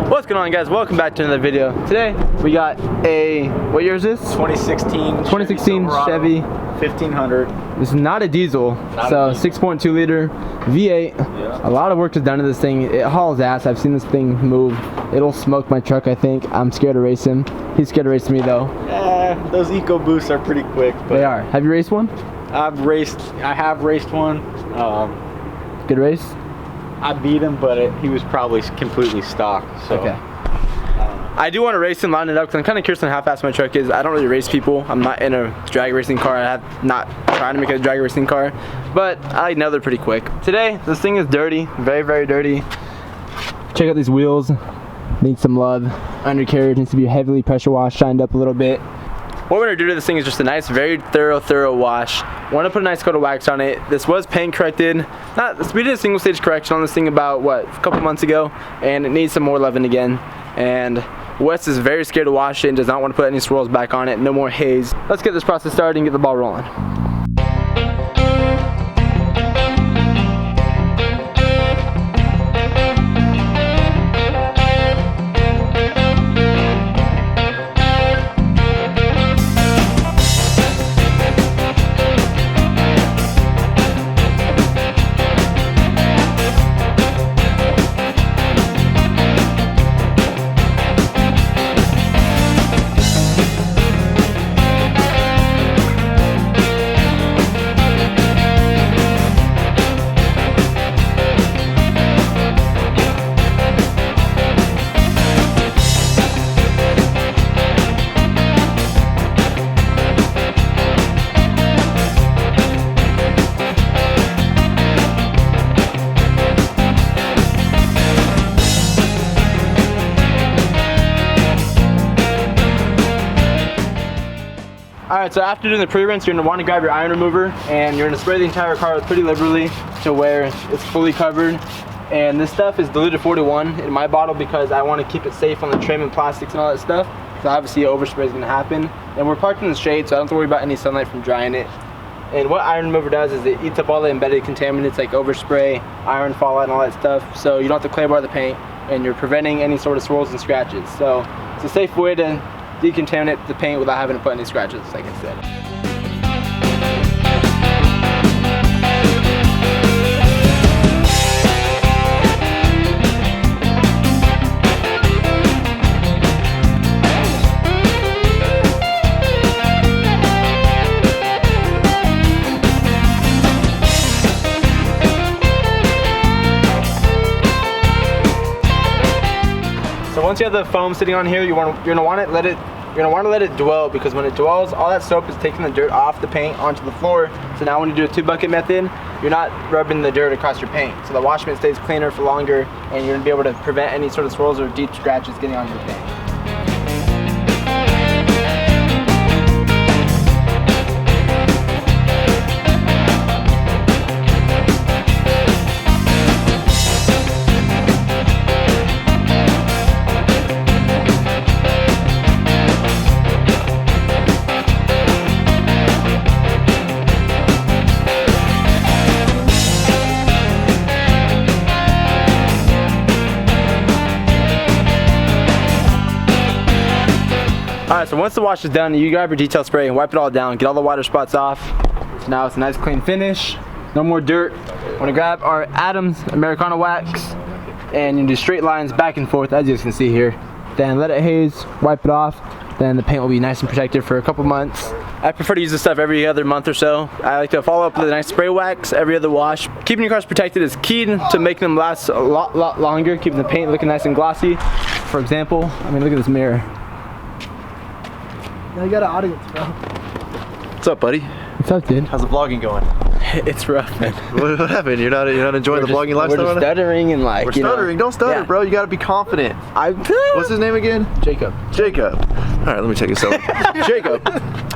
What's going on, guys? Welcome back to another video. Today we got a, what year is this? 2016 Chevy 1500. This is not a diesel, so 6.2 liter V8. Yeah. A lot of work is done to this thing. It hauls ass. I've seen this thing move. It'll smoke my truck, I think. I'm scared to race him. He's scared to race me though. Yeah, those eco boosts are pretty quick. But they are. Have you raced one? I have raced one. Good race? I beat him, but he was probably completely stock. So. Okay. I do want to race and line it up because I'm kind of curious on how fast my truck is. I don't really race people. I'm not in a drag racing car. I have not trying to make a drag racing car, but I know they're pretty quick. Today, this thing is dirty, very, very dirty. Check out these wheels. Need some love. Undercarriage needs to be heavily pressure washed, shined up a little bit. What we're gonna do to this thing is just a nice, very thorough wash. Want to put a nice coat of wax on it. This was paint corrected. We did a single stage correction on this thing about a couple months ago, and it needs some more loving again. And Wes is very scared to wash it and does not want to put any swirls back on it. No more haze. Let's get this process started and get the ball rolling. Alright, so after doing the pre-rinse, you're going to want to grab your iron remover and you're going to spray the entire car pretty liberally to where it's fully covered. And this stuff is diluted 41 in my bottle because I want to keep it safe on the trim and plastics and all that stuff. So obviously overspray is going to happen. And we're parked in the shade, so I don't have to worry about any sunlight from drying it. And what iron remover does is it eats up all the embedded contaminants like overspray, iron fallout, and all that stuff. So you don't have to clay bar the paint and you're preventing any sort of swirls and scratches. So it's a safe way to decontaminate the paint without having to put any scratches, like I said. So once you have the foam sitting on here, you're gonna want to let it dwell, because when it dwells, all that soap is taking the dirt off the paint onto the floor. So now when you do a 2-bucket method, you're not rubbing the dirt across your paint. So the wash mitt stays cleaner for longer, and you're gonna be able to prevent any sort of swirls or deep scratches getting on your paint. Alright, so once the wash is done, you grab your detail spray and wipe it all down, get all the water spots off. So now it's a nice clean finish, no more dirt. We're gonna grab our Adams Americana wax and you do straight lines back and forth, as you can see here. Then let it haze, wipe it off, then the paint will be nice and protected for a couple months. I prefer to use this stuff every other month or so. I like to follow up with a nice spray wax every other wash. Keeping your cars protected is key to making them last a lot longer, keeping the paint looking nice and glossy. For example, I mean, look at this mirror. Now you got an audience, bro. What's up, buddy? What's up, dude? How's the vlogging going? It's rough, man. What happened? You're not enjoying the vlogging lifestyle? We're just stuttering and like. We're stuttering. Don't stutter, yeah. bro. You gotta be confident. What's his name again? Jacob. Jacob. All right, let me take a selfie. Jacob.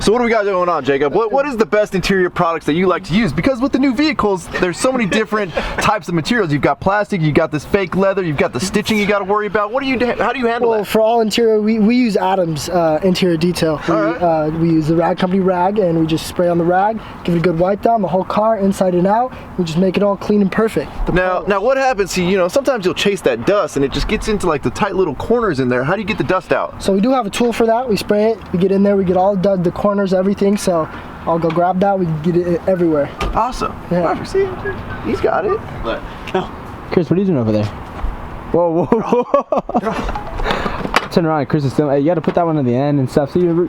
So what do we got going on, Jacob? What is the best interior products that you like to use? Because with the new vehicles, there's so many different types of materials. You've got plastic, you've got this fake leather, you've got the stitching you got to worry about. How do you handle Well, that? for all interior, we use Adams interior detail. We use the rag company rag, and we just spray on the rag, give it a good wipe down, the whole car inside and out. We just make it all clean and perfect. Now what happens? See, you know, sometimes you'll chase that dust and it just gets into like the tight little corners in there. How do you get the dust out? So we do have a tool for that. We spray it, we get in there, we get all the corners, everything. So I'll go grab that, we can get it everywhere. Awesome. Yeah. Perfect. See, he's got it. Look. Chris, what are you doing over there? Whoa, whoa, whoa. Turn around, Chris is still, hey, you gotta put that one at the end and stuff. So you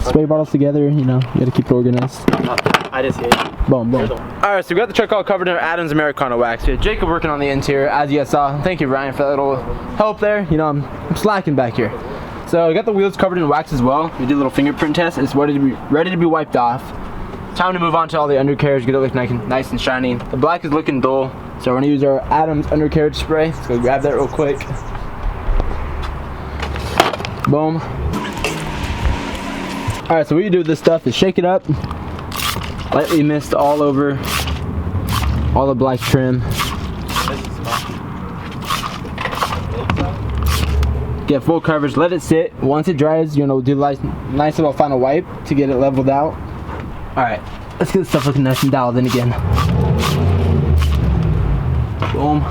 spray bottles together, you know, you gotta keep it organized. I just hit it. Boom, boom. Alright, so we got the truck all covered in Adams Americana wax. We had Jacob working on the interior, as you guys saw. Thank you, Ryan, for that little help there. You know, I'm slacking back here. So we got the wheels covered in wax as well. We did a little fingerprint test. It's ready to be wiped off. Time to move on to all the undercarriage, get it look nice and shiny. The black is looking dull, so we're gonna use our Adams undercarriage spray. Let's go grab that real quick. Boom. Alright, so what you do with this stuff is shake it up. Lightly mist all over all the black trim. Get full coverage, let it sit. Once it dries, you know, do nice little final wipe to get it leveled out. Alright, let's get this stuff looking nice and dialed in again. Boom.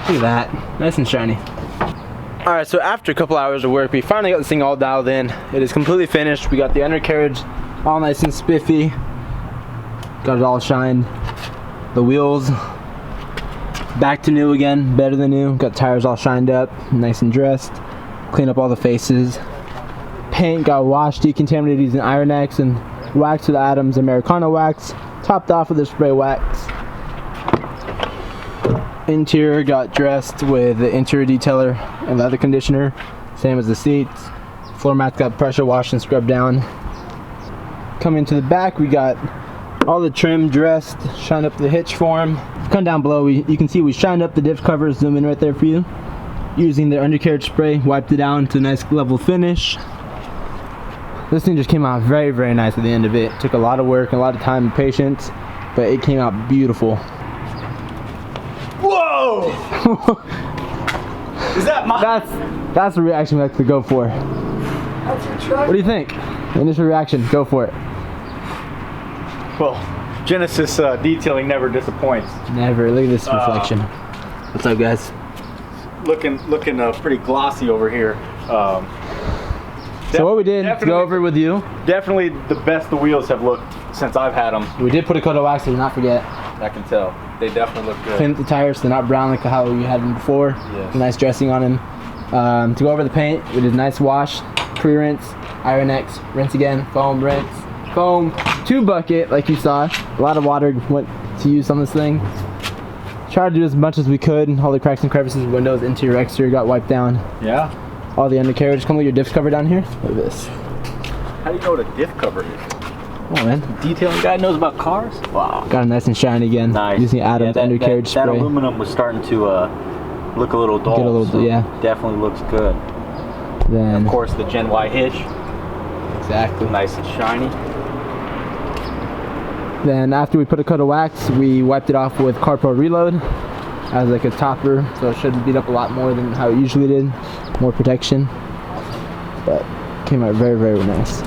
Look at that, nice and shiny. Alright, so after a couple hours of work, we finally got this thing all dialed in. It is completely finished. We got the undercarriage all nice and spiffy. Got it all shined. The wheels back to new again, better than new. Got tires all shined up, nice and dressed. Clean up all the faces. Paint got washed, decontaminated using Iron X and waxed with Adams Americana wax. Topped off with the spray wax. Interior got dressed with the interior detailer and leather conditioner, same as the seats. Floor mats got pressure washed and scrubbed down. Coming to the back, we got all the trim dressed, shined up the hitch form. Come down below, you can see we shined up the diff covers, zoom in right there for you. Using the undercarriage spray, wiped it down to a nice level finish. This thing just came out very, very nice at the end of it. Took a lot of work, a lot of time and patience, but it came out beautiful. Whoa! Is that my? That's the reaction we like to go for. What do you think? Initial reaction, go for it. Well, Genesis detailing never disappoints. Never. Look at this reflection. What's up, guys? Looking pretty glossy over here. So what we did, to go over with you. Definitely the best the wheels have looked since I've had them. We did put a coat of wax, so do not forget. I can tell. They definitely look good. Clean up the tires so they're not brown like how you had them before. Yes. Nice dressing on them. To go over the paint, we did a nice wash, pre-rinse, Iron X, rinse again, foam, rinse, foam, 2 bucket like you saw. A lot of water went to use on this thing. Tried to do as much as we could. All the cracks and crevices, windows, interior, exterior got wiped down. Yeah. All the undercarriage. Come with your diff cover down here. Look at this. How do you know what a diff cover is? Oh man. Detailing guy knows about cars? Wow. Got it nice and shiny again. Nice. Using Adams undercarriage that spray. aluminum was starting to look a little dull. Get a little, so yeah. Definitely looks good. Then Of course, the Gen Y hitch. exactly. Nice and shiny. Then after we put a coat of wax, we wiped it off with Carpro Reload as like a topper, so it should beat up a lot more than how it usually did. More protection, but came out very, very nice.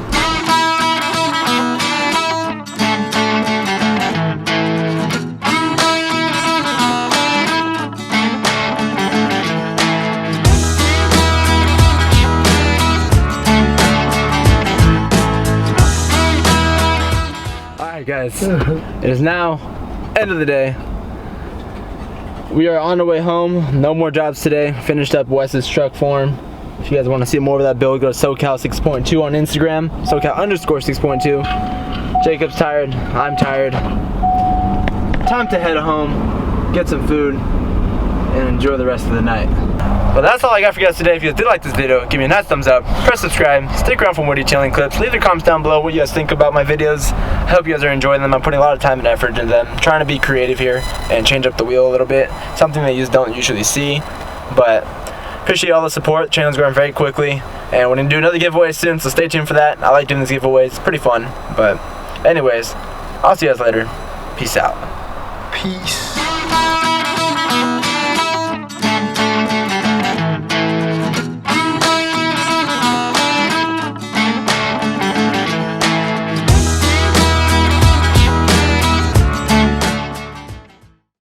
Alright guys, it is now end of the day. We are on our way home. No more jobs today. Finished up Wes's truck form. If you guys want to see more of that build, go to SoCal 6.2 on Instagram. SoCal_6.2. Jacob's tired. I'm tired. Time to head home, get some food, and enjoy the rest of the night. But that's all I got for you guys today. If you guys did like this video, give me a nice thumbs up, press subscribe, stick around for more detailing clips, leave your comments down below what you guys think about my videos. I hope you guys are enjoying them. I'm putting a lot of time and effort into them, trying to be creative here and change up the wheel a little bit, something that you just don't usually see. But appreciate all the support. The channel's growing very quickly, and we're gonna do another giveaway soon, so stay tuned for that. I like doing these giveaways, it's pretty fun. But anyways, I'll see you guys later. Peace out. Peace.